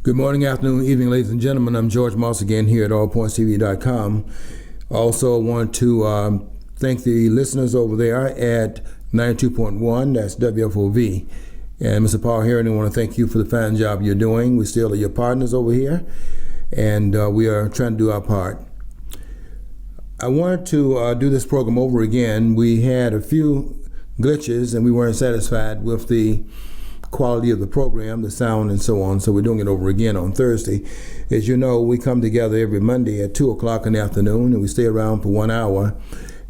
Good morning, afternoon, evening, ladies and gentlemen. I'm George Moss again here at allpointstv.com. Also want to thank the listeners over there at 92.1, that's WFOV. And Mr. Paul Harrington, I want to thank you for the fine job you're doing. We still are your partners over here, and we are trying to do our part. I wanted to do this program over again. We had a few glitches, and we weren't satisfied with the quality of the program, the sound, and so on. So we're doing it over again on Thursday. As you know, we come together every Monday at 2 o'clock in the afternoon, and we stay around for 1 hour.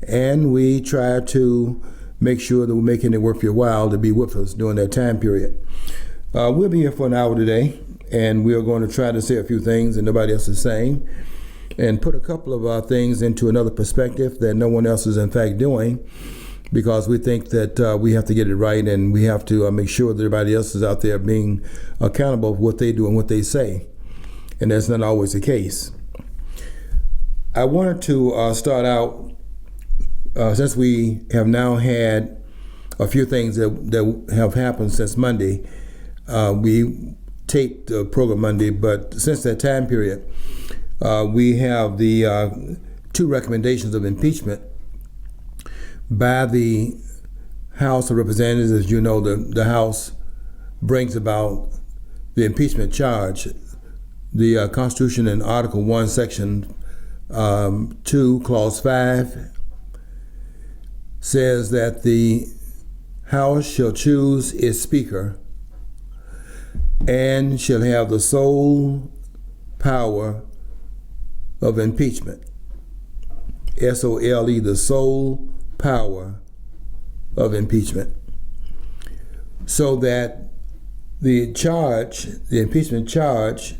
And we try to make sure that we're making it worth your while to be with us during that time period. We'll be here for an hour today, and we are going to try to say a few things that nobody else is saying, and put a couple of things into another perspective that no one else is in fact doing, because we think that we have to get it right, and we have to make sure that everybody else is out there being accountable for what they do and what they say. And that's not always the case. I wanted to start out, since we have now had a few things that have happened since Monday. We taped the program Monday, but since that time period, we have the two recommendations of impeachment by the House of Representatives. As you know, the House brings about the impeachment charge. The Constitution in Article 1, Section 2, Clause 5 says that the House shall choose its Speaker and shall have the sole power of impeachment. SOLE, the sole power of impeachment. So that the impeachment charge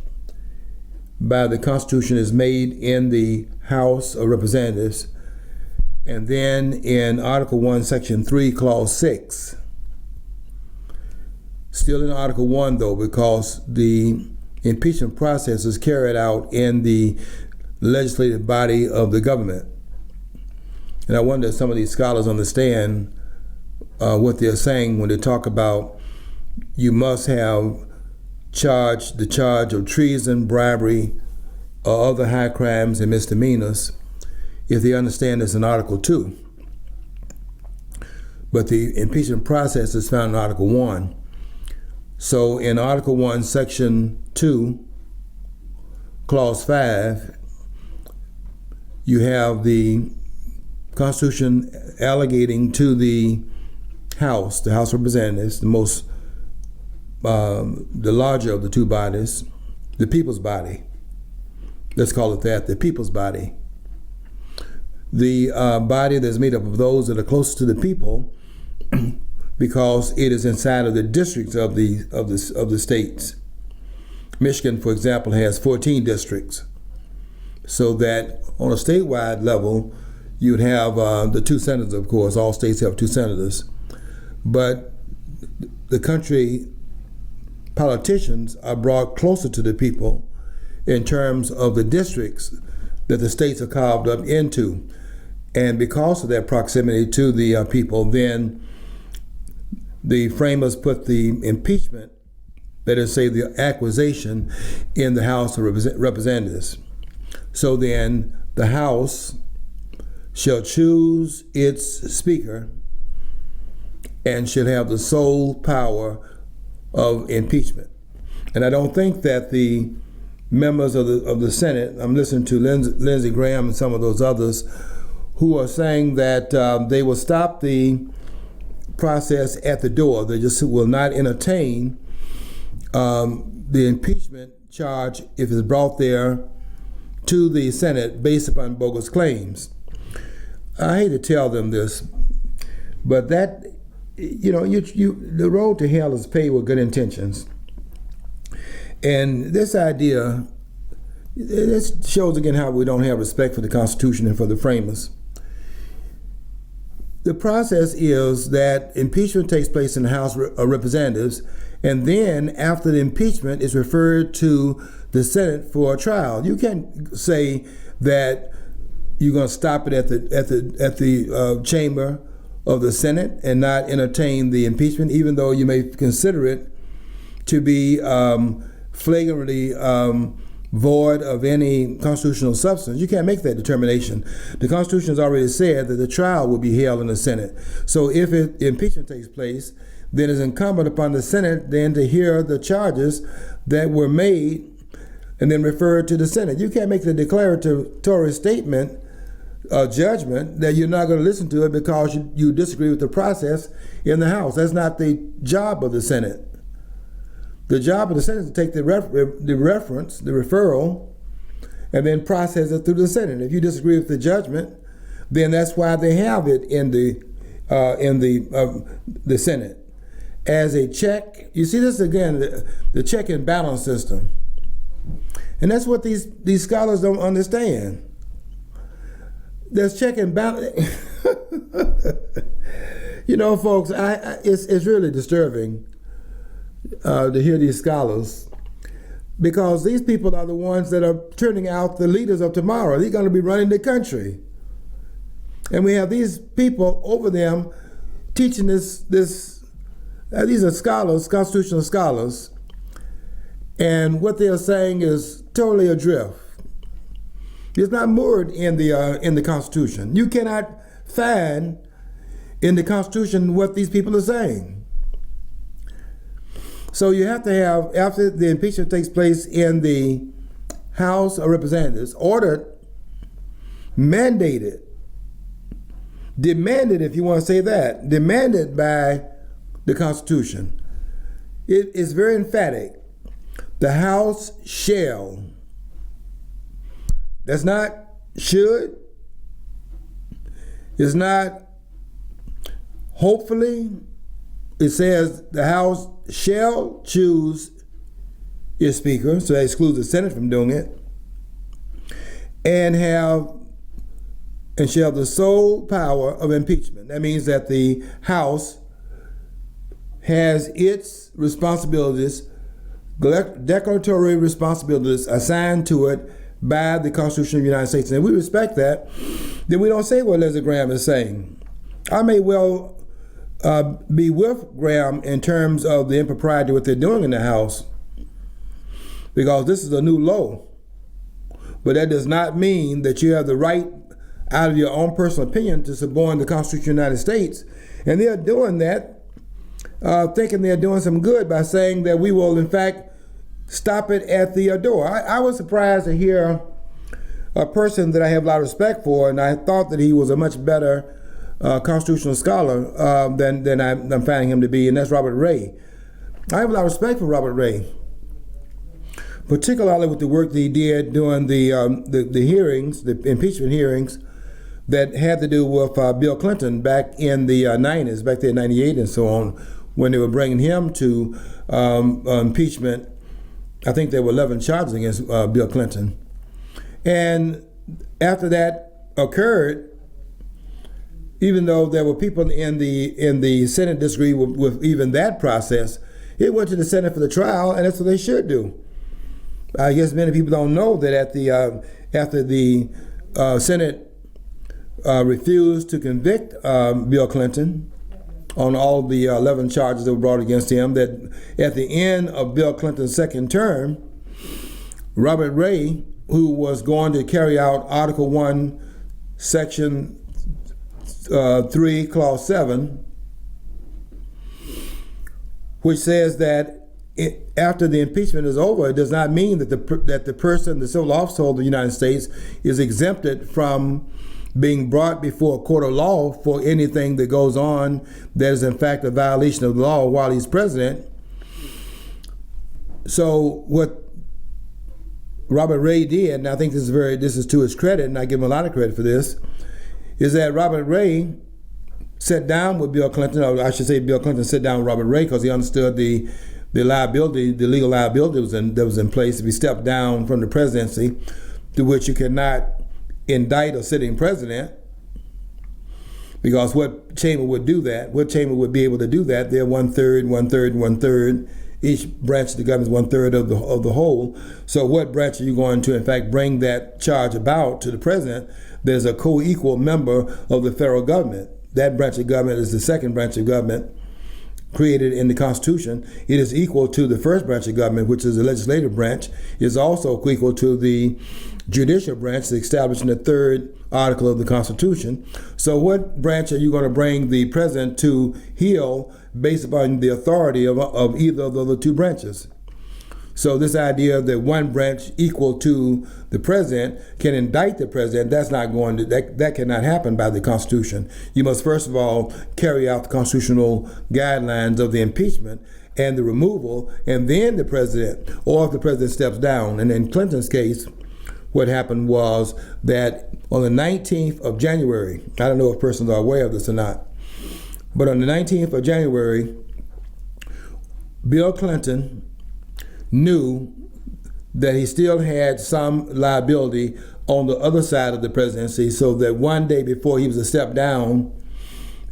by the Constitution is made in the House of Representatives, and then in Article 1, Section 3, Clause 6, still in Article 1 though, because the impeachment process is carried out in the legislative body of the government. And I wonder if some of these scholars understand what they're saying when they talk about you must have the charge of treason, bribery, or other high crimes and misdemeanors, if they understand this in Article 2. But the impeachment process is found in Article 1. So in Article 1, Section 2, Clause 5, you have the Constitution allocating to the House of Representatives, the larger of the two bodies, the people's body. Let's call it that, the people's body. The body that's made up of those that are closest to the people, because it is inside of the districts of the states. Michigan, for example, has 14 districts, so that on a statewide level, you'd have the two senators, of course. All states have two senators. But the country politicians are brought closer to the people in terms of the districts that the states are carved up into. And because of that proximity to the people, then the framers put the impeachment, that is, say, the acquisition, in the House of Representatives. So then the House shall choose its Speaker and shall have the sole power of impeachment. And I don't think that the members of the Senate, I'm listening to Lindsey Graham and some of those others, who are saying that they will stop the process at the door. They just will not entertain the impeachment charge if it's brought there to the Senate based upon bogus claims. I hate to tell them this, but that, the road to hell is paved with good intentions. And this idea, this shows again how we don't have respect for the Constitution and for the framers. The process is that impeachment takes place in the House of Representatives, and then after the impeachment is referred to the Senate for a trial. You can't say that you're going to stop it at the chamber of the Senate and not entertain the impeachment, even though you may consider it to be flagrantly void of any constitutional substance. You can't make that determination. The Constitution has already said that the trial will be held in the Senate. So if impeachment takes place, then it's incumbent upon the Senate then to hear the charges that were made and then refer to the Senate. You can't make the declaratory statement, judgment, that you're not going to listen to it because you disagree with the process in the House. That's not the job of the Senate. The job of the Senate is to take the referral, and then process it through the Senate. If you disagree with the judgment, then that's why they have it in the Senate as a check. You see this again, the check and balance system, and that's what these scholars don't understand. There's check and balance. You know, folks, it's really disturbing to hear these scholars, because these people are the ones that are turning out the leaders of tomorrow. They're going to be running the country, and we have these people over them teaching this. These are scholars, constitutional scholars, and what they are saying is totally adrift. It's not moored in the Constitution. You cannot find in the Constitution what these people are saying. So you have to have, after the impeachment takes place in the House of Representatives, ordered, mandated, demanded, if you want to say that, demanded by the Constitution. It is very emphatic. The House shall. That's not should. It's not hopefully. It says the House shall choose its speaker, so that excludes the Senate from doing it, and shall the sole power of impeachment. That means that the House has its responsibilities, declaratory responsibilities assigned to it by the Constitution of the United States. And if we respect that, then we don't say what Leslie Graham is saying. I may well be with Graham in terms of the impropriety of what they're doing in the House, because this is a new law. But that does not mean that you have the right, out of your own personal opinion, to suborn the Constitution of the United States. And they're doing that, thinking they're doing some good by saying that we will, in fact, stop it at the door. I was surprised to hear a person that I have a lot of respect for, and I thought that he was a much better constitutional scholar than I'm finding him to be, and that's Robert Ray. I have a lot of respect for Robert Ray, particularly with the work that he did during the hearings, the impeachment hearings that had to do with Bill Clinton back in the 90s, back there in 98 and so on, when they were bringing him to impeachment. I think there were 11 charges against Bill Clinton. And after that occurred, even though there were people in the Senate disagree with even that process, it went to the Senate for the trial, and that's what they should do. I guess many people don't know that after the Senate refused to convict Bill Clinton on all the 11 charges that were brought against him, that at the end of Bill Clinton's second term, Robert Ray, who was going to carry out Article 1, Section 3, Clause 7, which says that after the impeachment is over, it does not mean that the person, the civil officer of the United States, is exempted from being brought before a court of law for anything that goes on that is in fact a violation of the law while he's president. So what Robert Ray did, and I think this is to his credit, and I give him a lot of credit for this, is that Robert Ray sat down with Bill Clinton, or I should say Bill Clinton sat down with Robert Ray, because he understood the liability, the legal liability that was in place if he stepped down from the presidency, to which you cannot indict a sitting president, because what chamber would do that? What chamber would be able to do that? They're 1/3, 1/3, 1/3. Each branch of the government is 1/3 of the whole. So what branch are you going to, in fact, bring that charge about to the president? There's a co-equal member of the federal government. That branch of government is the second branch of government created in the Constitution. It is equal to the first branch of government, which is the legislative branch. It is also equal to the judicial branch established in the third article of the Constitution. So what branch are you going to bring the president to heel based upon the authority of either of the other two branches? So this idea that one branch equal to the president can indict the president, that cannot happen by the Constitution. You must first of all carry out the constitutional guidelines of the impeachment and the removal, and then the president, or if the president steps down. And in Clinton's case, what happened was that on the 19th of January, I don't know if persons are aware of this or not, but on the 19th of January, Bill Clinton knew that he still had some liability on the other side of the presidency, so that one day before he was to step down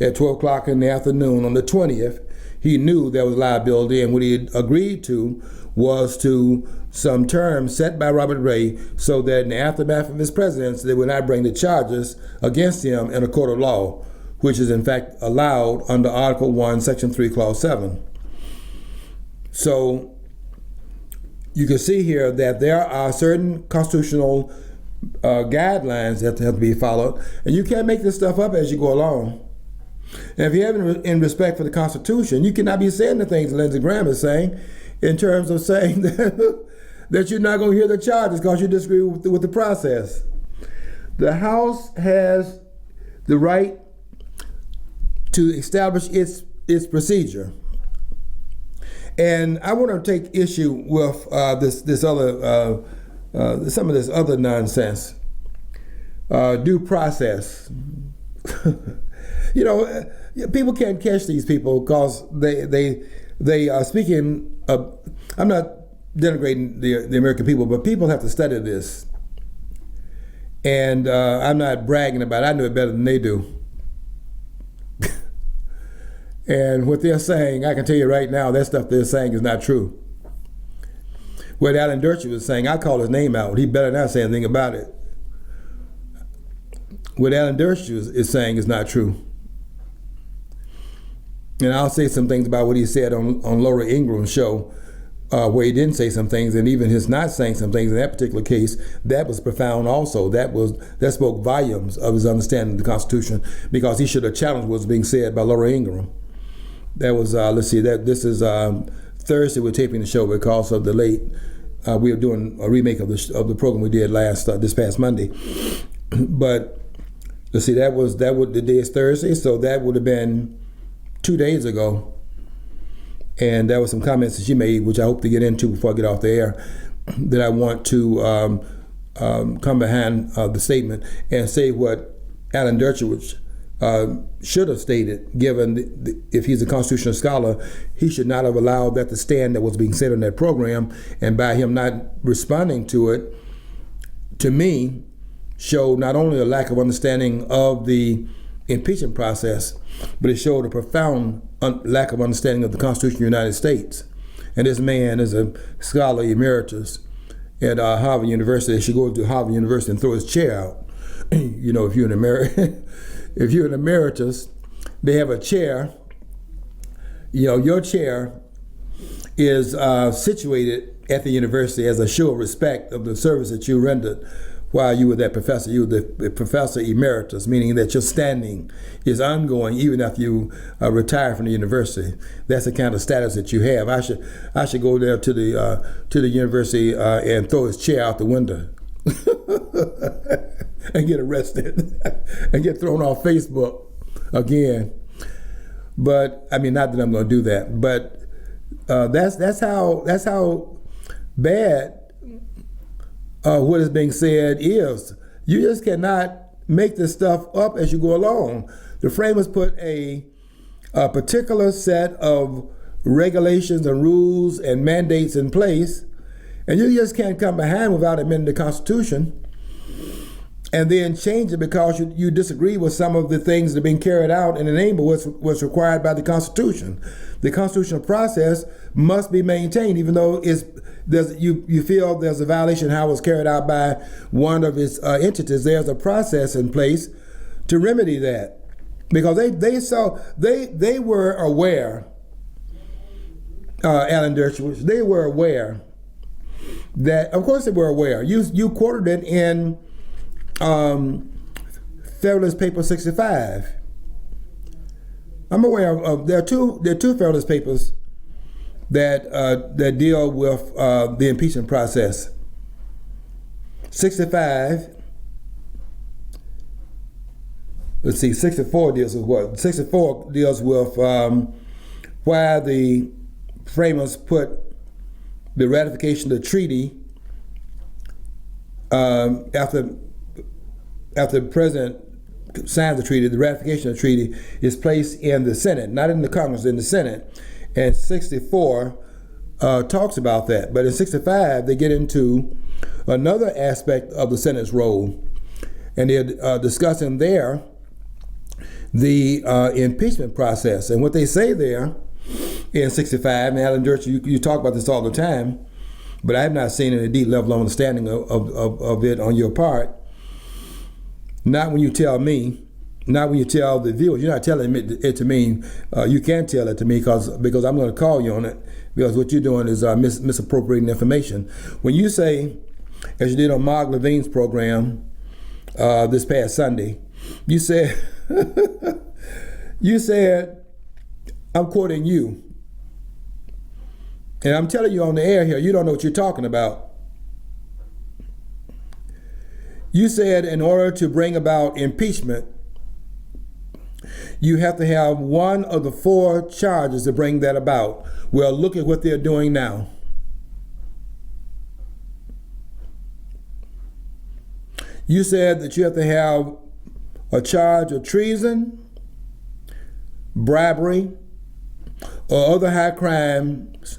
at 12 o'clock in the afternoon on the 20th, he knew there was liability, and what he agreed to was to some terms set by Robert Ray so that in the aftermath of his presidency, they would not bring the charges against him in a court of law, which is in fact allowed under Article 1, Section 3, Clause 7. So you can see here that there are certain constitutional guidelines that have to be followed, and you can't make this stuff up as you go along. And if you have in respect for the Constitution, you cannot be saying the things Lindsey Graham is saying in terms of saying that you're not going to hear the charges because you disagree with the process. The House has the right to establish its procedure. And I want to take issue with some of this other nonsense. Due process. People can't catch these people because they are speaking. I'm not denigrating the American people, but people have to study this. And I'm not bragging about it. I know it better than they do. And what they're saying, I can tell you right now, that stuff they're saying is not true. What Alan Dershowitz was saying, I call his name out. He better not say anything about it. What Alan Dershowitz is saying is not true. And I'll say some things about what he said on Laura Ingram's show, where he didn't say some things, and even his not saying some things in that particular case, that was profound also. That spoke volumes of his understanding of the Constitution, because he should have challenged what was being said by Laura Ingraham. That was, this is Thursday we're taping the show because of the late, we were doing a remake of the program we did this past Monday. But let's see, the day is Thursday, so that would have been 2 days ago. And there were some comments that she made, which I hope to get into before I get off the air, that I want to come behind the statement and say what Alan Dershowitz should have stated, given if he's a constitutional scholar, he should not have allowed that to stand that was being said on that program, and by him not responding to it, to me, showed not only a lack of understanding of the impeachment process, but it showed a profound lack of understanding of the Constitution of the United States. And this man is a scholar emeritus at Harvard University. He should go to Harvard University and throw his chair out. If you're an if you're an emeritus, they have a chair. Your chair is situated at the university as a show of respect of the service that you rendered while you were that professor. You were the professor emeritus, meaning that your standing is ongoing even after you retire from the university. That's the kind of status that you have. I should go there to the university and throw his chair out the window. And get arrested and get thrown off Facebook again. But I mean, not that I'm going to do that, but that's how bad what is being said is. You just cannot make this stuff up as you go along. The framers put a particular set of regulations and rules and mandates in place, and you just can't come behind without amending the Constitution and then change it because you disagree with some of the things that are being carried out in the name of what's required by the Constitution. The constitutional process must be maintained, even though you feel there's a violation how it was carried out by one of its entities. There's a process in place to remedy that, because they were aware Alan Dershowitz, they were aware that, of course they were aware. You quoted it in Federalist Paper 65. I'm aware of there are two Federalist Papers that deal with the impeachment process. 65. Let's see. 64 deals with what? 64 deals with why the framers put the ratification of the treaty after the president signs the treaty. The ratification of the treaty is placed in the Senate, not in the Congress, in the Senate. And 64 talks about that. But in 65, they get into another aspect of the Senate's role, and they're discussing there the impeachment process. And what they say there in 65, and Alan Dershowitz, you talk about this all the time, but I have not seen any deep level of understanding of it on your part. Not when you tell me, not when you tell the viewers. You're not telling it to me. You can tell it to me because I'm going to call you on it, because what you're doing is misappropriating information. When you say, as you did on Mark Levine's program this past Sunday, you said, I'm quoting you, and I'm telling you on the air here, you don't know what you're talking about. You said in order to bring about impeachment, you have to have one of the 4 charges to bring that about. Well, look at what they're doing now. You said that you have to have a charge of treason, bribery, or other high crimes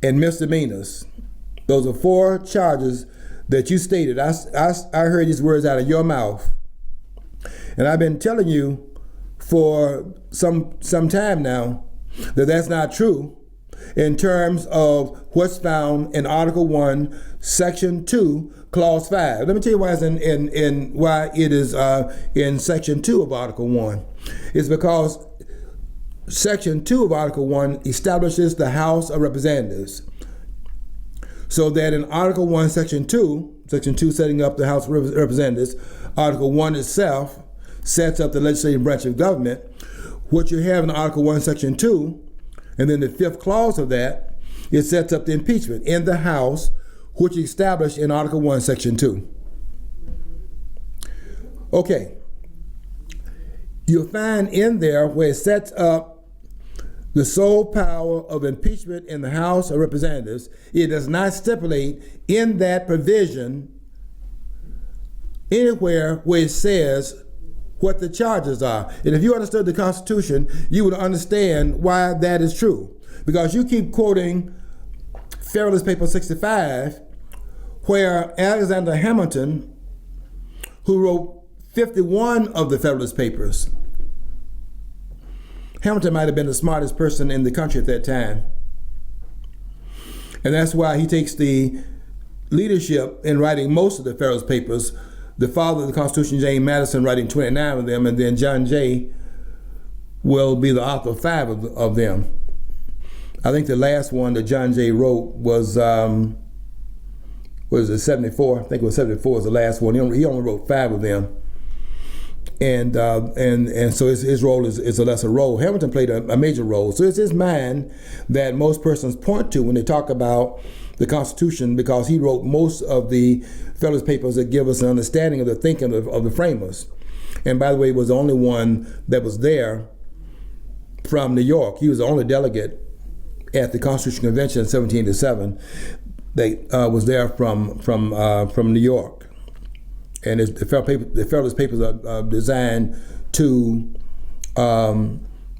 and misdemeanors. Those are 4 charges that you stated. I heard these words out of your mouth. And I've been telling you for some time now that that's not true in terms of what's found in Article 1, Section 2, Clause 5. Let me tell you why it's why it is in Section 2 of Article 1. It's because Section 2 of Article 1 establishes the House of Representatives. So that in Article 1, Section 2 setting up the House of Representatives, Article 1 itself sets up the legislative branch of government. What you have in Article 1, Section 2, and then the 5th clause of that, it sets up the impeachment in the House, which is established in Article 1, Section 2. Okay. You'll find in there where it sets up the sole power of impeachment in the House of Representatives. It does not stipulate in that provision anywhere where it says what the charges are. And if you understood the Constitution, you would understand why that is true. Because you keep quoting Federalist Paper 65, where Alexander Hamilton, who wrote 51 of the Federalist Papers, Hamilton might have been the smartest person in the country at that time. And that's why he takes the leadership in writing most of the Federalist Papers. The father of the Constitution, James Madison, writing 29 of them, and then John Jay will be the author of 5 of them. I think the last one that John Jay wrote was 74? I think it was 74 was the last one. He only wrote 5 of them. And so his role is a lesser role. Hamilton played a major role. So it's his mind that most persons point to when they talk about the Constitution, because he wrote most of the Federalist Papers that give us an understanding of the thinking of the framers. And by the way, he was the only one that was there from New York. He was the only delegate at the Constitutional Convention in 1787 that was there from New York. And the Federalist Papers are designed to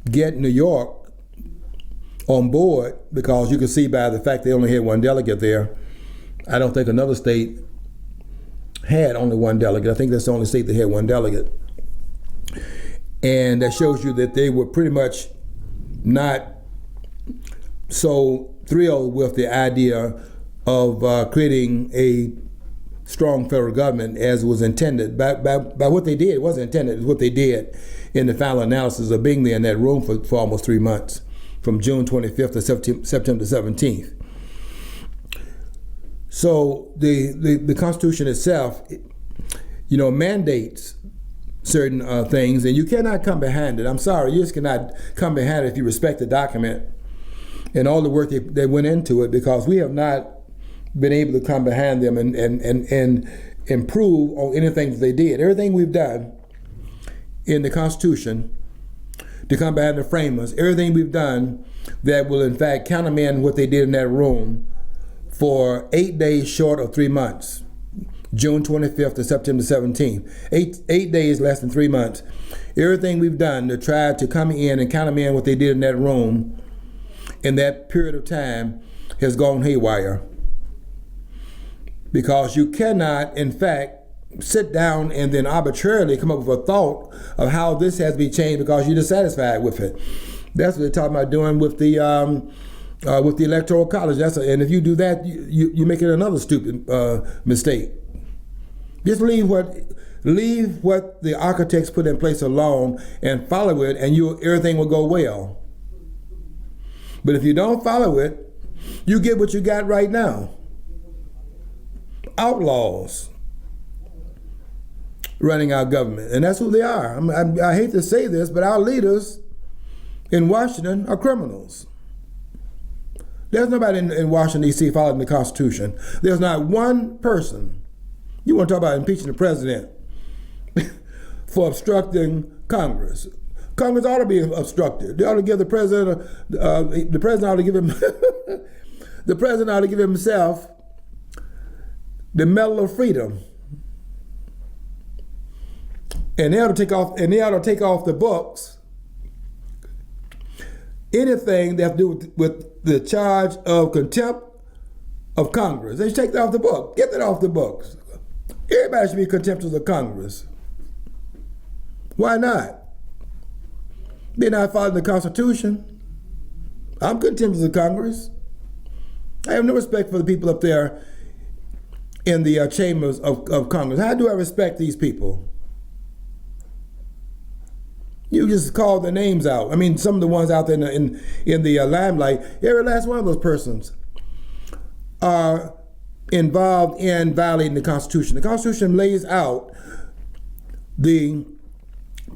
get New York on board, because you can see by the fact they only had 1 delegate there. I don't think another state had only 1 delegate. I think that's the only state that had 1 delegate. And that shows you that they were pretty much not so thrilled with the idea of creating a strong federal government as was intended by what they did. It wasn't intended, it was what they did in the final analysis of being there in that room for almost 3 months. from June 25th to September 17th. So the Constitution itself, mandates certain things, and you cannot come behind it. I'm sorry, you just cannot come behind it if you respect the document and all the work they went into it, because we have not been able to come behind them and improve on anything that they did. Everything we've done in the Constitution to come behind the framers, everything we've done that will in fact countermand what they did in that room for 8 days short of 3 months. June 25th to September 17th. Eight days, less than 3 months. Everything we've done to try to come in and countermand what they did in that room in that period of time has gone haywire. Because you cannot, in fact, sit down and then arbitrarily come up with a thought of how this has to be changed because you're dissatisfied with it. That's what they're talking about doing with the Electoral College. And if you do that, you're making another stupid mistake. Just leave what the architects put in place alone and follow it, and everything will go well. But if you don't follow it, you get what you got right now. Outlaws running our government, and that's who they are. I hate to say this, but our leaders in Washington are criminals. There's nobody in Washington, D.C. following the Constitution. There's not one person. You want to talk about impeaching the president for obstructing Congress. Congress ought to be obstructed. They ought to give the president, the president ought to give him, the president ought to give himself the Medal of Freedom. And they ought to take off the books anything that have to do with the charge of contempt of Congress. They should take that off the book. Get that off the books. Everybody should be contemptuous of Congress. Why not? They're not following the Constitution. I'm contemptuous of Congress. I have no respect for the people up there in the chambers of Congress. How do I respect these people? You just call their names out. I mean, some of the ones out there in the limelight, every last one of those persons are involved in violating the Constitution. The Constitution lays out the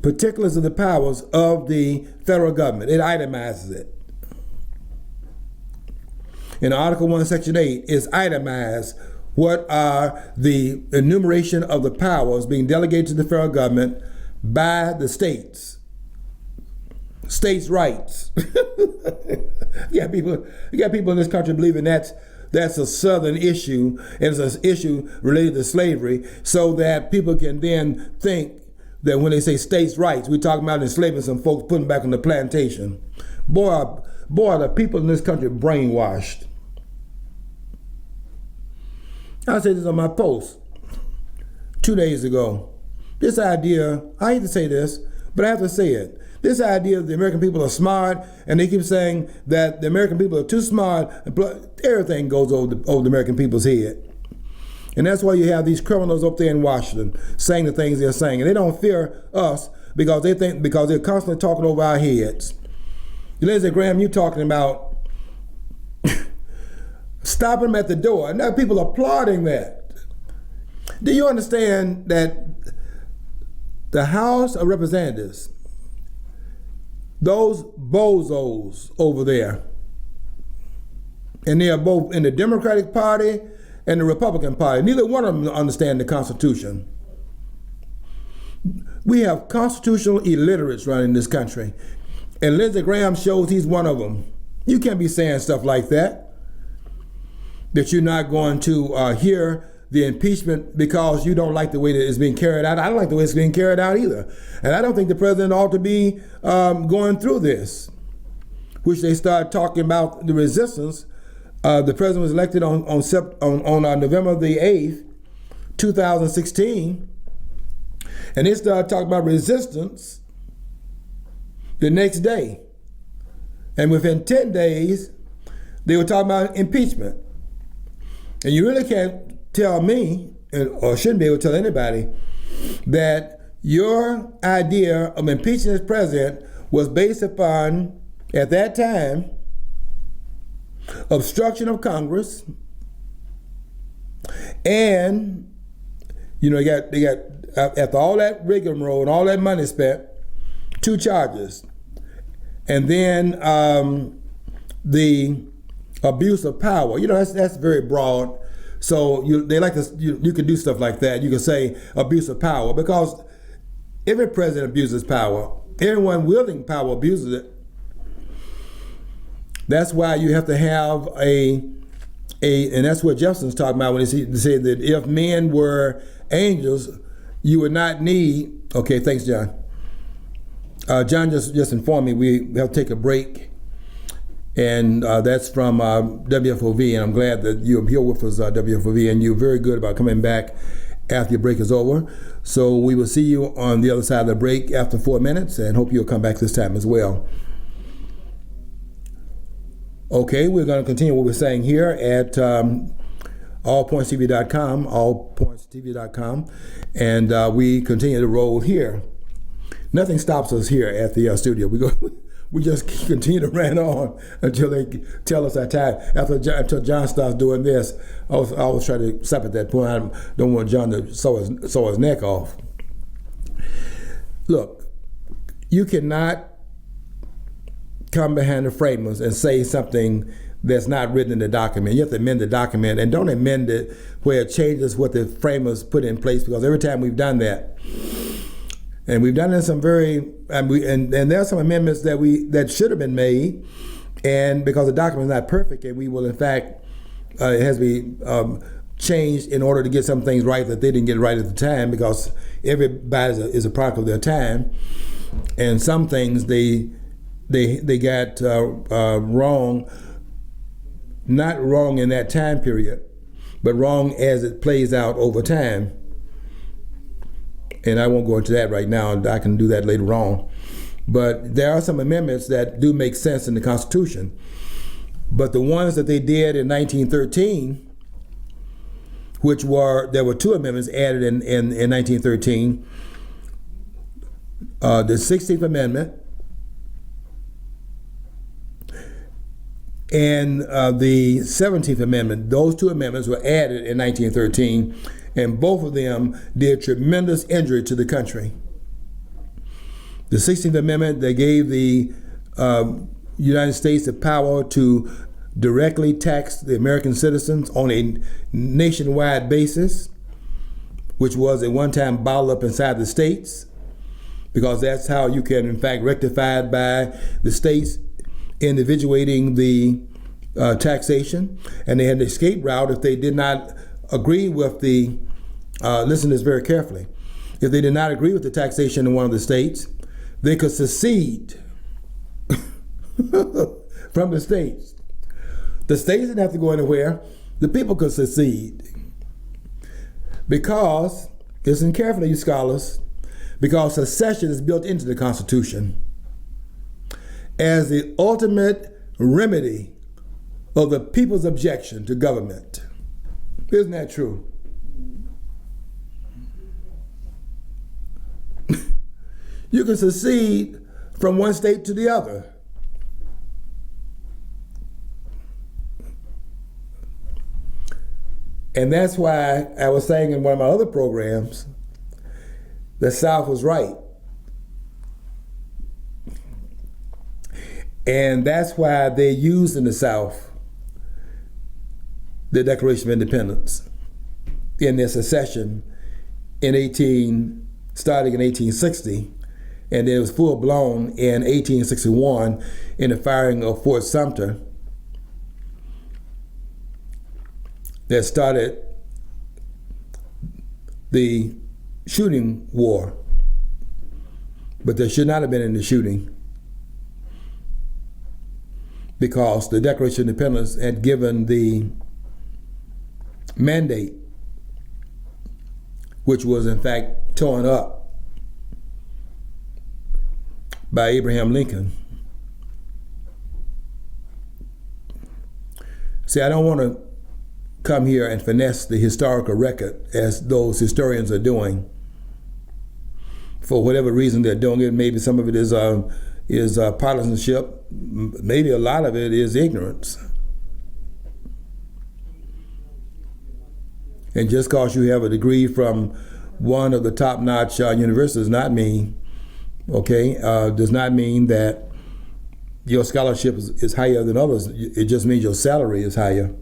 particulars of the powers of the federal government. It itemizes it. In Article 1, Section 8, is itemized what are the enumeration of the powers being delegated to the federal government by the states. States' rights. You got people in this country believing that's a Southern issue, and it's an issue related to slavery, so that people can then think that when they say states' rights, we're talking about enslaving some folks, putting them back on the plantation. Boy, the people in this country are brainwashed. I said this on my post 2 days ago. This idea, I hate to say this, but I have to say it. This idea that the American people are smart, and they keep saying that the American people are too smart, everything goes over the American people's head. And that's why you have these criminals up there in Washington saying the things they're saying. And they don't fear us because they're constantly talking over our heads. Lindsey Graham, you're talking about stopping them at the door. And now people are applauding that. Do you understand that the House of Representatives, those bozos over there, and they are both in the Democratic Party and the Republican Party, neither one of them understand the Constitution. We have constitutional illiterates running this country, and Lindsey Graham shows he's one of them. You can't be saying stuff like that you're not going to hear the impeachment because you don't like the way that it's being carried out. I don't like the way it's being carried out either. And I don't think the president ought to be going through this, which they started talking about the resistance. The president was elected on November the 8th, 2016, and they started talking about resistance the next day. And within 10 days, they were talking about impeachment. And you really can't tell me, or shouldn't be able to tell anybody, that your idea of impeaching this president was based upon at that time, obstruction of Congress, and they got after all that rigmarole and all that money spent, 2 charges, and then the abuse of power. That's very broad. So they like to you can do stuff like that. You can say abuse of power because every president abuses power. Everyone wielding power abuses it. That's why you have to have and that's what Jefferson's talking about when he said that if men were angels, you would not need. Okay, thanks, John. John just informed me we have to take a break, and that's from WFOV, and I'm glad that you're here with us, WFOV, and you're very good about coming back after your break is over. So we will see you on the other side of the break after 4 minutes, and hope you'll come back this time as well. Okay, we're going to continue what we're saying here at allpointstv.com, and we continue to roll here. Nothing stops us here at the studio. We just continue to run on until they tell us our time. Until John starts doing this, I always try to stop at that point. I don't want John to sew his neck off. Look, you cannot come behind the framers and say something that's not written in the document. You have to amend the document, and don't amend it where it changes what the framers put in place, because every time we've done that, and we've done it in some and there are some amendments that should have been made, and because the document is not perfect, and we will in fact it has to be changed in order to get some things right that they didn't get right at the time, because everybody is a product of their time, and some things they got wrong, not wrong in that time period, but wrong as it plays out over time. And I won't go into that right now. I can do that later on. But there are some amendments that do make sense in the Constitution. But the ones that they did in 1913, there were 2 amendments added in 1913, the 16th Amendment and the 17th Amendment. Those 2 amendments were added in 1913, and both of them did tremendous injury to the country. The 16th Amendment, they gave the United States the power to directly tax the American citizens on a nationwide basis, which was at one time bottled up inside the states, because that's how you can in fact rectify it by the states individuating the taxation. And they had an escape route if they did not agree with listen to this very carefully, if they did not agree with the taxation in one of the states, they could secede from the states. The states didn't have to go anywhere. The people could secede. Because, listen carefully, you scholars, because secession is built into the Constitution as the ultimate remedy of the people's objection to government. Isn't that true? You can secede from one state to the other. And that's why I was saying in one of my other programs, the South was right. And that's why they used in the South the Declaration of Independence in their secession starting in 1860, and then it was full blown in 1861 in the firing of Fort Sumter that started the shooting war. But there should not have been any shooting, because the Declaration of Independence had given the mandate, which was in fact torn up by Abraham Lincoln. See, I don't want to come here and finesse the historical record as those historians are doing. For whatever reason they're doing it, maybe some of it is is partisanship. Maybe a lot of it is ignorance. And just because you have a degree from one of the top-notch universities does not mean that your scholarship is higher than others. It just means your salary is higher.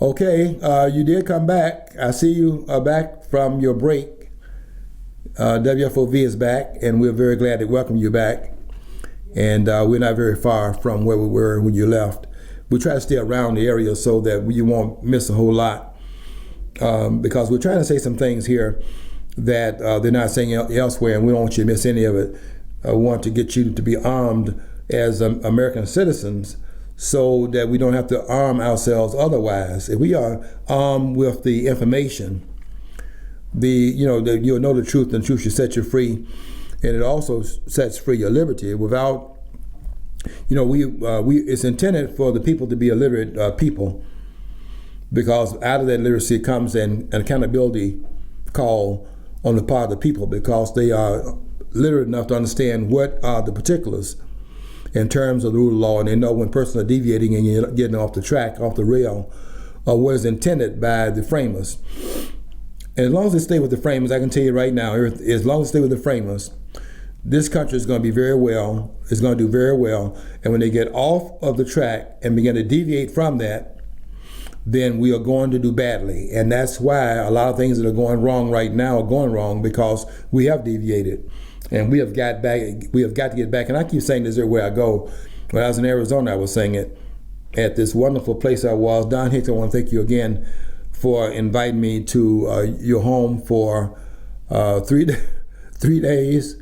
Okay, you did come back. I see you back from your break. WFOV is back, and we're very glad to welcome you back. And we're not very far from where we were when you left. We try to stay around the area so that you won't miss a whole lot, because we're trying to say some things here that they're not saying elsewhere, and we don't want you to miss any of it. I want to get you to be armed as American citizens, so that we don't have to arm ourselves otherwise. If we are armed with the information, you'll know the truth, and the truth should set you free, and it also sets free your liberty. Without, it's intended for the people to be illiterate people, because out of that literacy comes an accountability call on the part of the people, because they are literate enough to understand what are the particulars in terms of the rule of law, and they know when persons are deviating and you're getting off the track, off the rail, or what is intended by the framers. And as long as they stay with the framers, I can tell you right now, as long as they stay with the framers, this country is going to be very well, it's going to do very well. And when they get off of the track and begin to deviate from that, then we are going to do badly. And that's why a lot of things that are going wrong right now are going wrong, because we have deviated. And we have got to get back. And I keep saying this everywhere I go. When I was in Arizona, I was saying it at this wonderful place I was. Don Hicks, I want to thank you again for inviting me to your home for 3 days.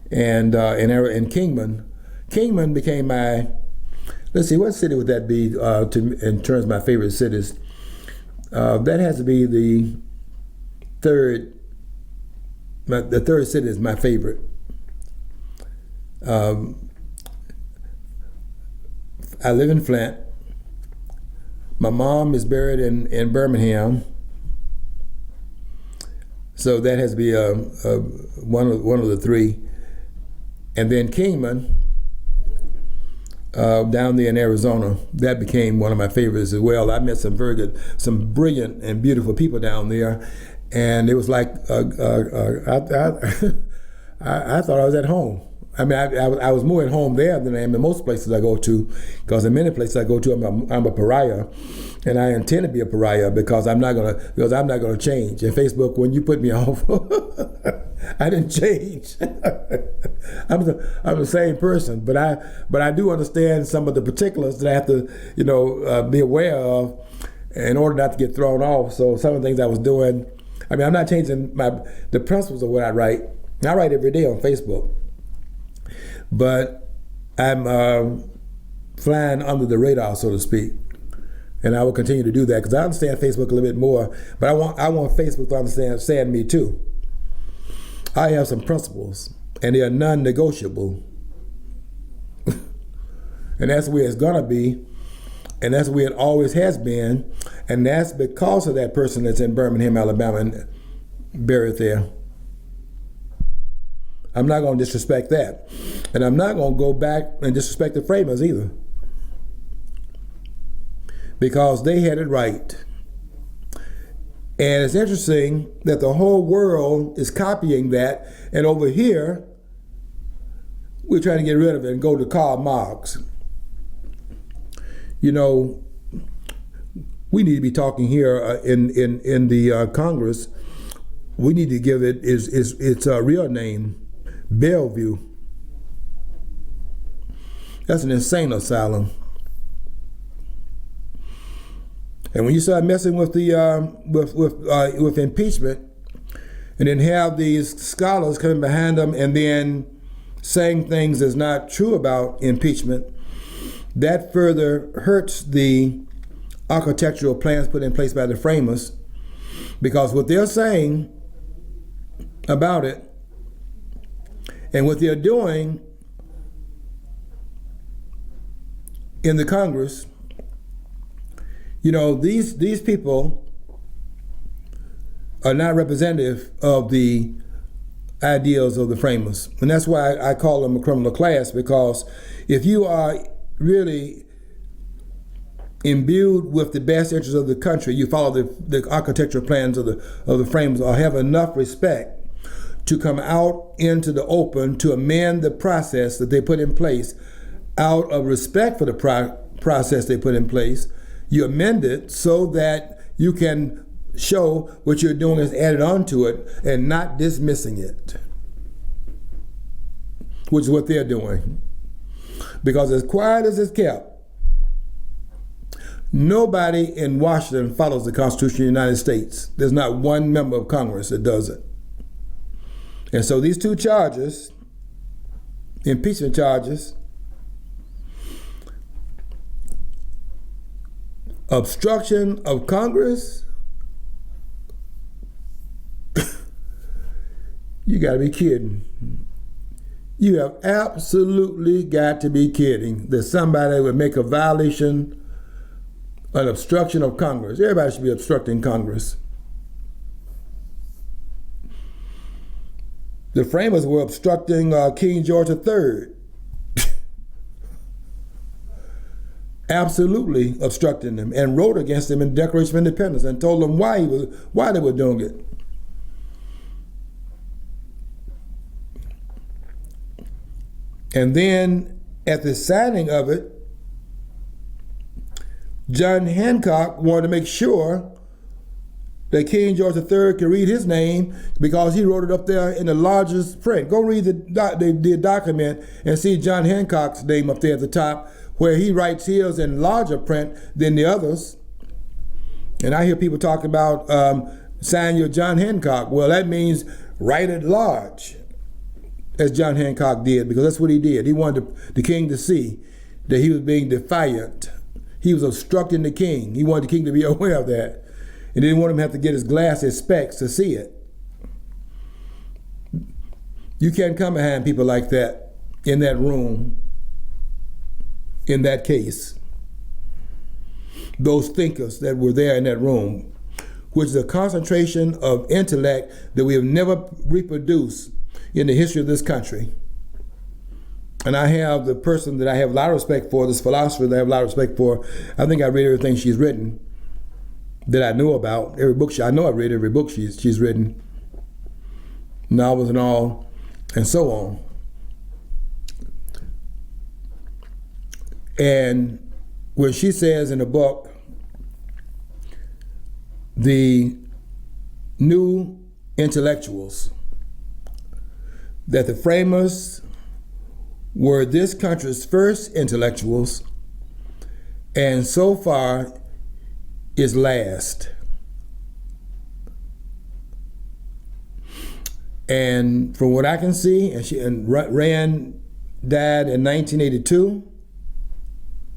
And in Kingman. Kingman became my, let's see, what city would that be in terms of my favorite cities? That has to be the third city is my favorite. I live in Flint. My mom is buried in Birmingham, so that has to be one of the three. And then Kingman, down there in Arizona, that became one of my favorites as well. I met some brilliant and beautiful people down there. And it was like I thought I was at home. I mean, I was more at home there than I am in most places I go to, because in many places I go to, I'm a pariah, and I intend to be a pariah because I'm not gonna change. And Facebook, when you put me off, I didn't change. I'm the same person, but I do understand some of the particulars that I have to be aware of in order not to get thrown off. So some of the things I was doing. I mean, I'm not changing the principles of what I write. I write every day on Facebook, but I'm flying under the radar, so to speak, and I will continue to do that because I understand Facebook a little bit more. But I want Facebook to understand me too. I have some principles, and they are non-negotiable, and that's where it's gonna be. And that's where it always has been. And that's because of that person that's in Birmingham, Alabama, and buried there. I'm not going to disrespect that. And I'm not going to go back and disrespect the framers either, because they had it right. And it's interesting that the whole world is copying that. And over here, we're trying to get rid of it and go to Karl Marx. We need to be talking here in the Congress. We need to give it its real name, Bellevue. That's an insane asylum. And when you start messing with the with impeachment, and then have these scholars coming behind them and then saying things that's not true about impeachment, that further hurts the architectural plans put in place by the framers, because what they're saying about it and what they're doing in the Congress, these people are not representative of the ideals of the framers. And that's why I call them a criminal class, because if you are really imbued with the best interests of the country, you follow the architectural plans of the framers, or have enough respect to come out into the open to amend the process that they put in place out of respect for the process they put in place. You amend it so that you can show what you're doing is added on to it and not dismissing it, which is what they're doing. Because as quiet as it's kept, nobody in Washington follows the Constitution of the United States. There's not one member of Congress that does it. And so these two charges, impeachment charges, obstruction of Congress, you got to be kidding. You have absolutely got to be kidding that somebody would make a violation, an obstruction of Congress. Everybody should be obstructing Congress. The framers were obstructing King George III. Absolutely obstructing them, and wrote against him in the Declaration of Independence and told them why they were doing it. And then at the signing of it, John Hancock wanted to make sure that King George III could read his name, because he wrote it up there in the largest print. Go read the document and see John Hancock's name up there at the top, where he writes his in larger print than the others. And I hear people talking about sign your John Hancock. Well, that means write it large, as John Hancock did, because that's what he did. He wanted the king to see that he was being defiant. He was obstructing the king. He wanted the king to be aware of that. And didn't want him to have to get his glasses, specs to see it. You can't come behind people like that in that room, in that case. Those thinkers that were there in that room, which is a concentration of intellect that we have never reproduced in the history of this country. And I have the person that I have a lot of respect for, this philosopher that I have a lot of respect for. I think I read everything she's written that I know about. Every book I know I read every book she's written, novels and all, and so on. And when she says in the book, the new intellectuals, that the framers were this country's first intellectuals, and so far is last. And from what I can see, and Rand died in 1982,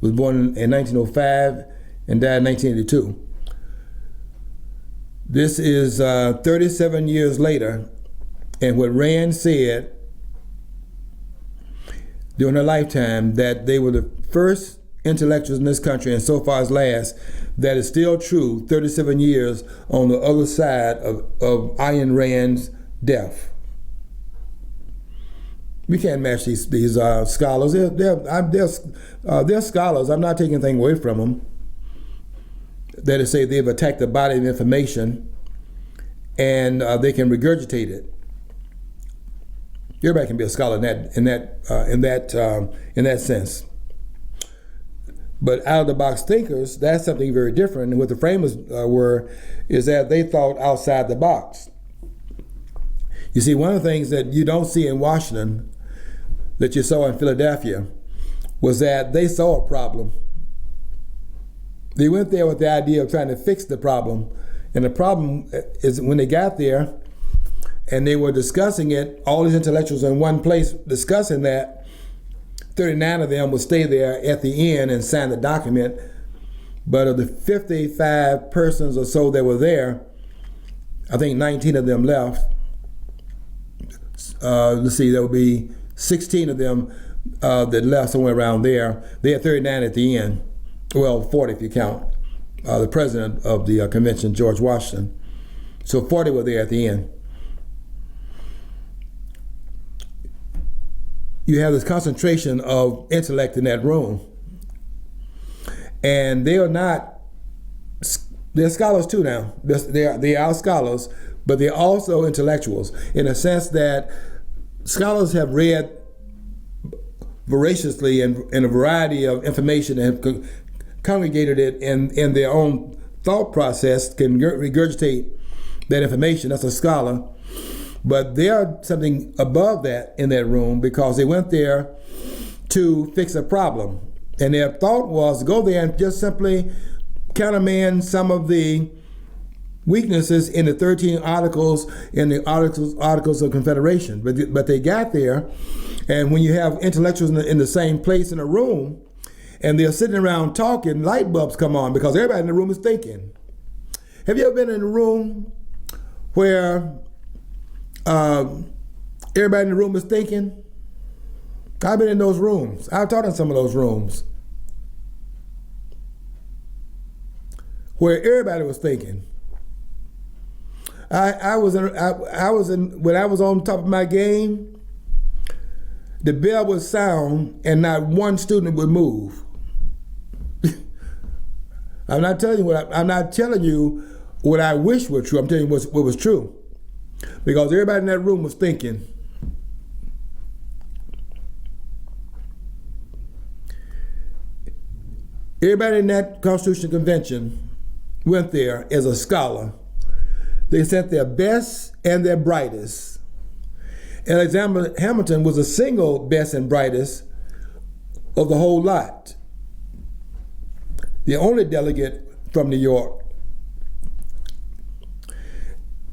was born in 1905 and died in 1982. This is 37 years later, and what Rand said during her lifetime, that they were the first intellectuals in this country, and so far as last, that is still true 37 years on the other side of Ayn Rand's death. We can't match these scholars. They're scholars. I'm not taking anything away from them. That is, say they've attacked the body of information, and they can regurgitate it. Everybody can be a scholar in that sense. But out of the box thinkers, that's something very different. And what the framers were is that they thought outside the box. You see, one of the things that you don't see in Washington that you saw in Philadelphia was that they saw a problem. They went there with the idea of trying to fix the problem. And the problem is when they got there and they were discussing it, all these intellectuals in one place discussing that, 39 of them would stay there at the end and sign the document. But of the 55 persons or so that were there, I think 19 of them left. Let's see, there would be 16 of them that left, somewhere around there. They had 39 at the end. Well, 40 if you count the president of the convention, George Washington. So 40 were there at the end. you have this concentration of intellect in that room. And they are not, they're scholars too now. They are scholars, but they're also intellectuals in a sense that scholars have read voraciously and a variety of information and have congregated it in their own thought process, can regurgitate that information. That's a scholar. But they are something above that in that room because they went there to fix a problem. And their thought was to go there and just simply countermand some of the weaknesses in the 13 articles in the articles of Confederation. But they got there, and when you have intellectuals in the same place in a room, and they're sitting around talking, light bulbs come on because everybody in the room is thinking. Have you ever been in a room where everybody in the room is thinking? I've been in those rooms. I've taught in some of those rooms where everybody was thinking. I was when I was on top of my game, the bell would sound and not one student would move. I'm not telling you what I wish were true. I'm telling you what was true, because everybody in that room was thinking. Everybody in that Constitutional Convention went there as a scholar. They sent their best and their brightest. Alexander Hamilton was the single best and brightest of the whole lot. The only delegate from New York.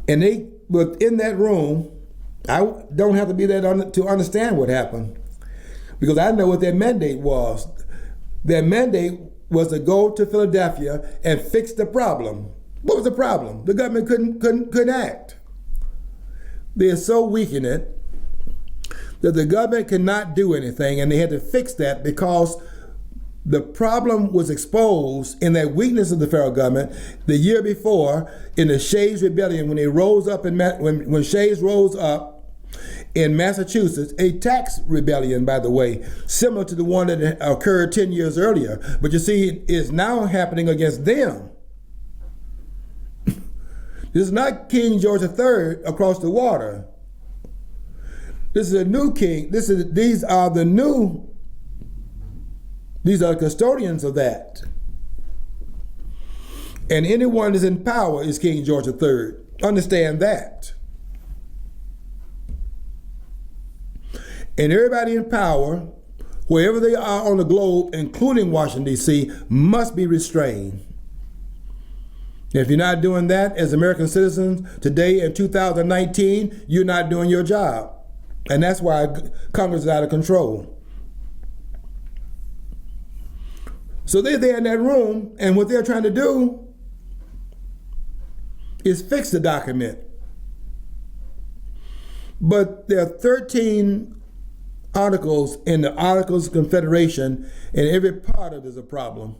And they were in that room. I don't have to be there to understand what happened, because I know what their mandate was. Their mandate was to go to Philadelphia and fix the problem. What was the problem? The government couldn't act. They're so weak in it that the government could not do anything, and they had to fix that because the problem was exposed in that weakness of the federal government the year before in the Shays Rebellion, when they rose up when Shays rose up in Massachusetts, a tax rebellion, by the way, similar to the one that occurred 10 years earlier. But you see, it is now happening against them. This is not King George III across the water. This is a new king. These are the custodians of that. And anyone that's in power is King George III. Understand that. And everybody in power, wherever they are on the globe, including Washington, D.C., must be restrained. If you're not doing that as American citizens today in 2019, you're not doing your job. And that's why Congress is out of control. So they're there in that room, and what they're trying to do is fix the document. But there are 13 articles in the Articles of Confederation, and every part of it is a problem.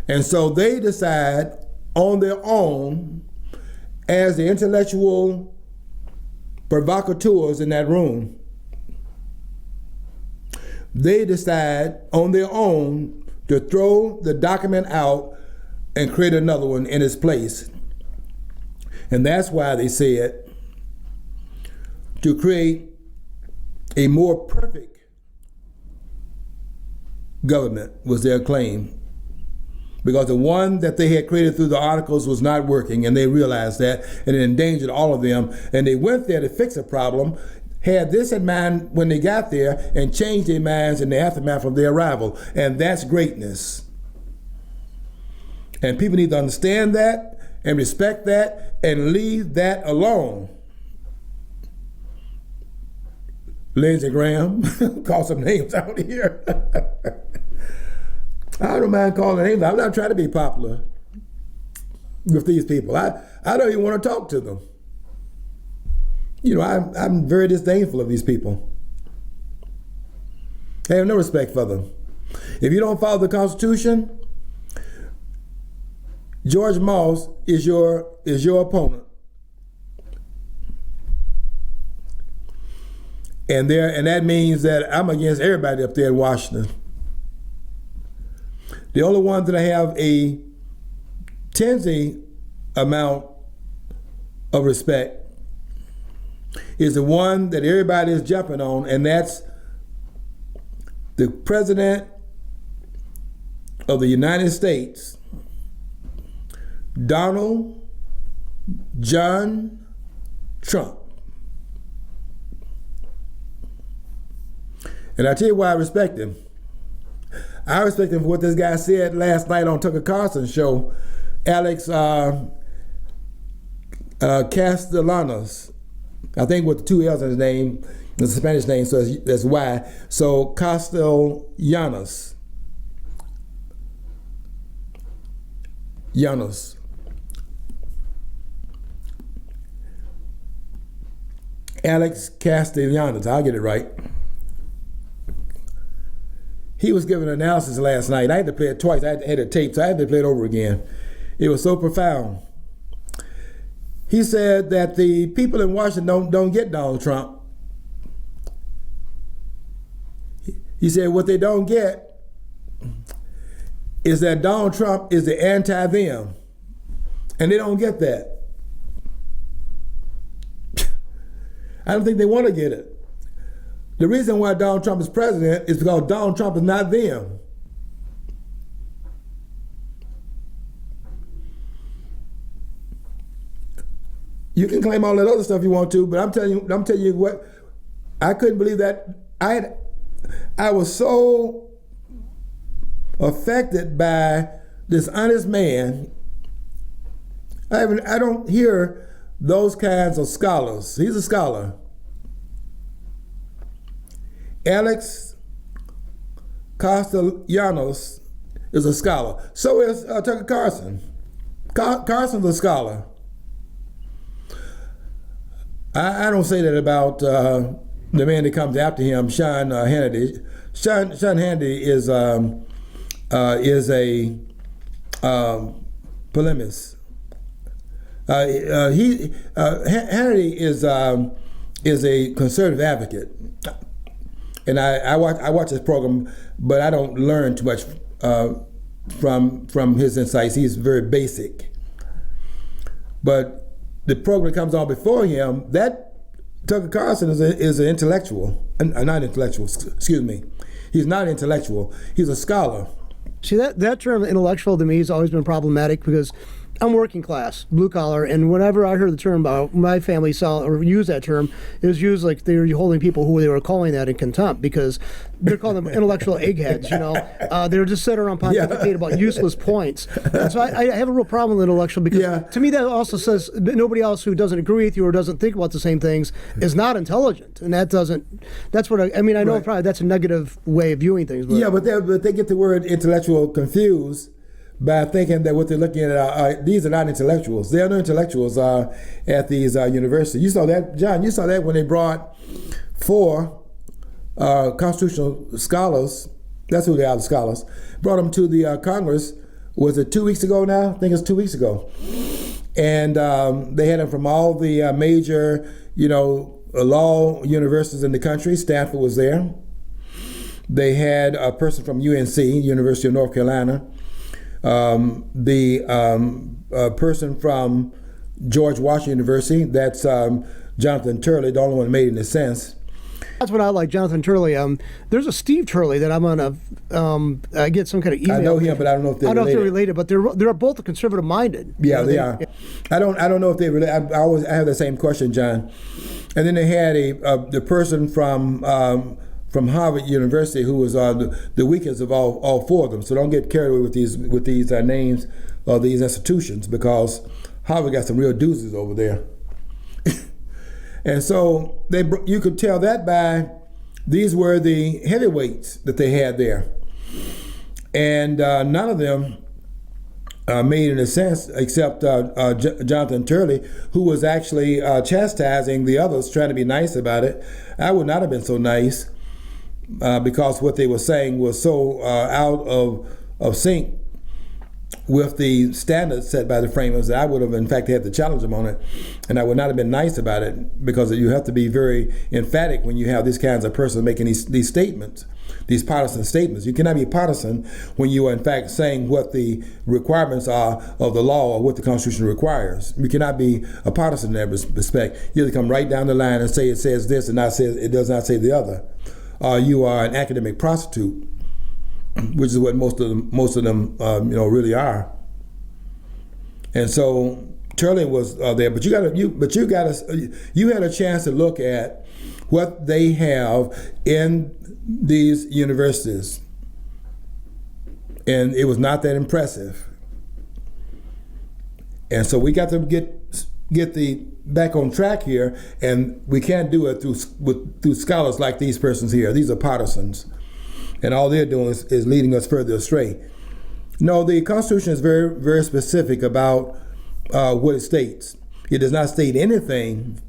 And so they decide on their own, as the intellectual provocateurs in that room, they decide on their own to throw the document out and create another one in its place. And that's why they said to create a more perfect government was their claim. Because the one that they had created through the articles was not working, and they realized that, and it endangered all of them. And they went there to fix a problem, had this in mind when they got there, and changed their minds in the aftermath of their arrival. And that's greatness. And people need to understand that and respect that and leave that alone. Lindsey Graham, call some names out here. I don't mind calling names. I'm not trying to be popular with these people. I don't even want to talk to them. You know, I'm very disdainful of these people. I have no respect for them. If you don't follow the Constitution, George Moss is your opponent. and that means that I'm against everybody up there in Washington. The only one that I have a teensy amount of respect is the one that everybody is jumping on, and that's the President of the United States, Donald John Trump. And I tell you why I respect him. I respect him for what this guy said last night on Tucker Carlson's show. Alex Castellanos, I think with the two L's in his name, it's a Spanish name, so that's why. So Castellanos. Alex Castellanos, I'll get it right. He was giving an analysis last night. I had to play it twice. I had a tape, so I had to play it over again. It was so profound. He said that the people in Washington don't get Donald Trump. He said what they don't get is that Donald Trump is the anti-them. And they don't get that. I don't think they want to get it. The reason why Donald Trump is president is because Donald Trump is not them. You can claim all that other stuff you want to, but I'm telling you what, I couldn't believe that. I was so affected by this honest man. I don't hear those kinds of scholars. He's a scholar. Alex Castellanos is a scholar. So is Tucker Carlson. Carson's a scholar. I don't say that about the man that comes after him, Sean Hannity. Sean Hannity is a polemist. Hannity is a conservative advocate, and I watch his program, but I don't learn too much from his insights. He's very basic, but the program that comes on before him, that Tucker Carlson is an intellectual, not intellectual. Excuse me, he's not intellectual. He's a scholar. See, that term intellectual to me has always been problematic because I'm working class, blue collar, and whenever I heard the term, my family saw or used that term, it was used like they were holding people who they were calling that in contempt because they're calling them intellectual eggheads. They were just sitting around pontificating about useless points. And so I have a real problem with intellectual because to me that also says that nobody else who doesn't agree with you or doesn't think about the same things is not intelligent, and that's what I mean. I know right. Probably that's a negative way of viewing things. But they get the word intellectual confused by thinking that what they're looking at these are not intellectuals. There are no intellectuals at these universities. You saw that, John. You saw that when they brought 4 constitutional scholars. That's who they are, the scholars. Brought them to the Congress. Was it 2 weeks ago now? I think it's 2 weeks ago. And they had them from all the major, law universities in the country. Stanford was there. They had a person from UNC, University of North Carolina. The person from George Washington University, that's Jonathan Turley, the only one that made any sense. That's what I like, Jonathan Turley. There's a Steve Turley that I'm on I get some kind of email. I know him, but I don't know if they're related. I don't know if they're related, but they're both conservative minded. Yeah, they are. Yeah. I don't know if they related. I have the same question, John. And then they had the person from Harvard University, who was the weakest of all 4 of them. So don't get carried away with these names of these institutions, because Harvard got some real doozies over there. And so you could tell that by these were the heavyweights that they had there, and none of them made any sense except Jonathan Turley, who was actually chastising the others, trying to be nice about it. I would not have been so nice. Because what they were saying was so out of sync with the standards set by the framers, that I would have in fact had to challenge them on it, and I would not have been nice about it, because you have to be very emphatic when you have these kinds of persons making these statements, these partisan statements. You cannot be partisan when you are in fact saying what the requirements are of the law or what the Constitution requires. You cannot be a partisan in that respect. You have to come right down the line and say it says this and not says it does not say the other. You are an academic prostitute, which is what most of them really are. And so Turley was there, but you had a chance to look at what they have in these universities, and it was not that impressive. And so we got to get the back on track here, and we can't do it through scholars like these persons here. These are partisans, and all they're doing is leading us further astray. No, the Constitution is very, very specific about what it states. It does not state anything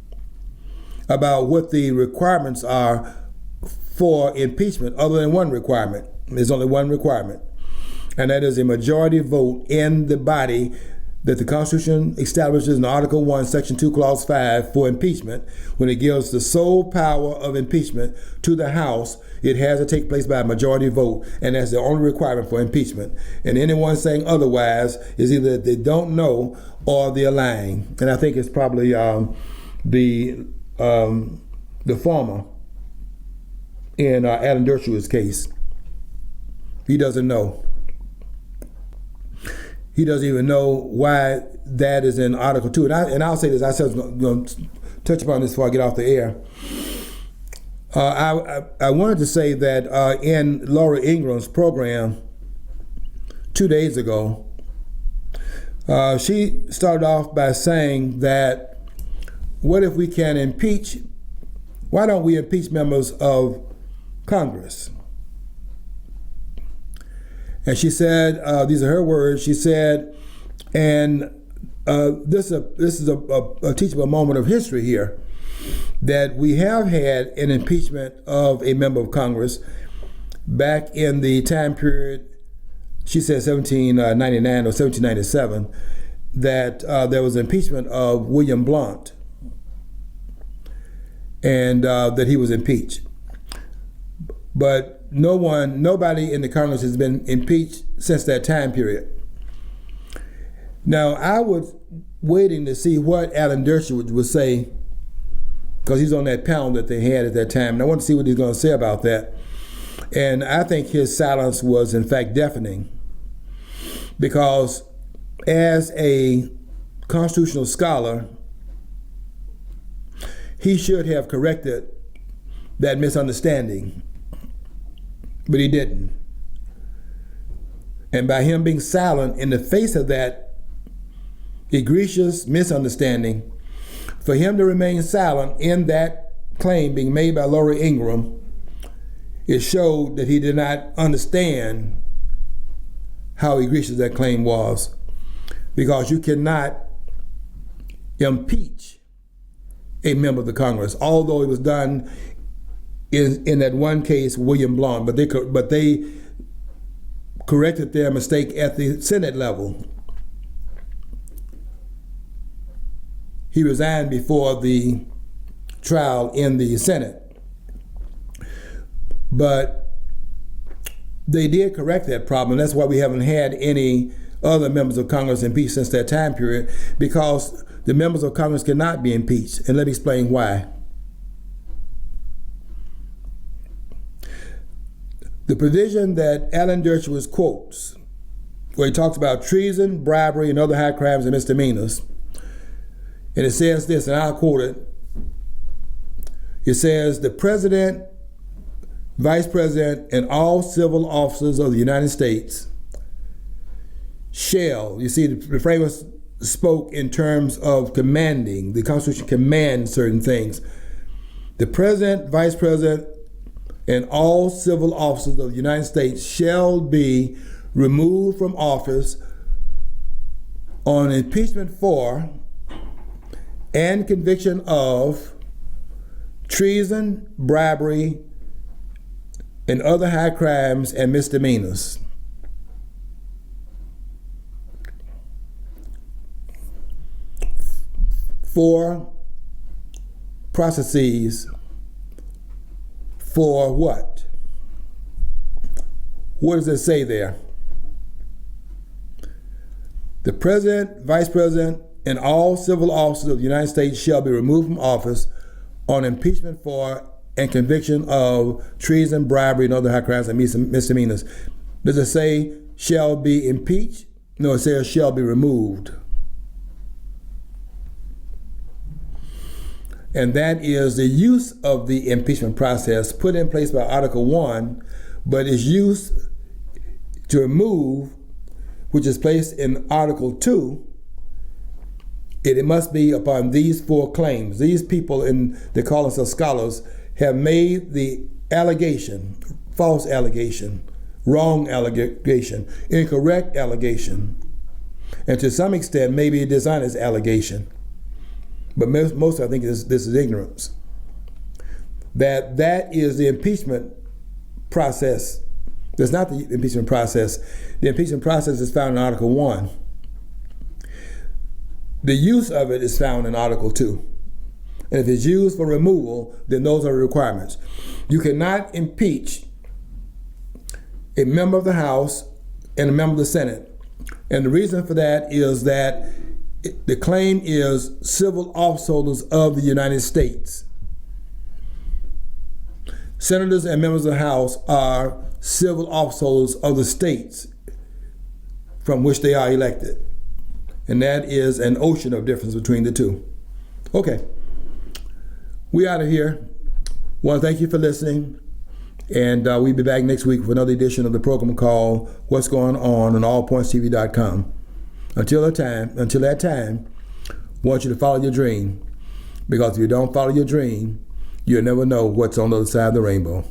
about what the requirements are for impeachment, other than one requirement. There's only one requirement, and that is a majority vote in the body that the Constitution establishes in Article 1, Section 2, Clause 5 for impeachment. When it gives the sole power of impeachment to the House, it has to take place by a majority vote, and that's the only requirement for impeachment. And anyone saying otherwise is either they don't know or they're lying. And I think it's probably the former in Alan Dershower's case. He doesn't know. He doesn't even know why that is in Article 2. And I'll say this, I said I was going to touch upon this before I get off the air. I wanted to say that in Laura Ingram's program 2 days ago, she started off by saying that what if we can impeach, why don't we impeach members of Congress? And she said, these are her words, she said, and this is a teachable moment of history here, that we have had an impeachment of a member of Congress back in the time period, she said 1799 or 1797, that there was impeachment of William Blount, and that he was impeached. But nobody in the Congress has been impeached since that time period. Now, I was waiting to see what Alan Dershower would say, because he's on that panel that they had at that time, and I want to see what he's going to say about that. And I think his silence was in fact deafening, because as a constitutional scholar, he should have corrected that misunderstanding, but he didn't. And by him being silent in the face of that egregious misunderstanding, for him to remain silent in that claim being made by Laura Ingraham, it showed that he did not understand how egregious that claim was, because you cannot impeach a member of the Congress, although it was done in that one case, William Blount, but they corrected their mistake at the Senate level. He resigned before the trial in the Senate, but they did correct that problem. That's why we haven't had any other members of Congress impeached since that time period, because the members of Congress cannot be impeached, and let me explain why. The provision that Alan Dershower quotes, where he talks about treason, bribery, and other high crimes and misdemeanors, and it says this, and I'll quote it. It says, the President, Vice President, and all civil officers of the United States shall, you see, the framers spoke in terms of commanding. The Constitution commands certain things. The President, Vice President, and all civil officers of the United States shall be removed from office on impeachment for and conviction of treason, bribery, and other high crimes and misdemeanors. 4 processes for what? What does it say there? The president, vice president, and all civil officers of the United States shall be removed from office on impeachment for and conviction of treason, bribery, and other high crimes and misdemeanors. Does it say shall be impeached? No, it says shall be removed. And that is the use of the impeachment process put in place by Article 1, but is used to remove, which is placed in Article 2. It must be upon these 4 claims. These people, they call themselves scholars, have made the allegation, false allegation, wrong allegation, incorrect allegation, and to some extent maybe a dishonest allegation. But most I think this is ignorance. That is the impeachment process. That's not the impeachment process. The impeachment process is found in Article 1. The use of it is found in Article 2. And if it's used for removal, then those are the requirements. You cannot impeach a member of the House and a member of the Senate. And the reason for that is that the claim is civil officers of the United States. Senators and members of the House are civil officers of the states from which they are elected. And that is an ocean of difference between the two. Okay. We out of here. Want to thank you for listening. And we'll be back next week for another edition of the program called What's Going On AllPointsTV.com. Until that time, I want you to follow your dream. Because if you don't follow your dream, you'll never know what's on the other side of the rainbow.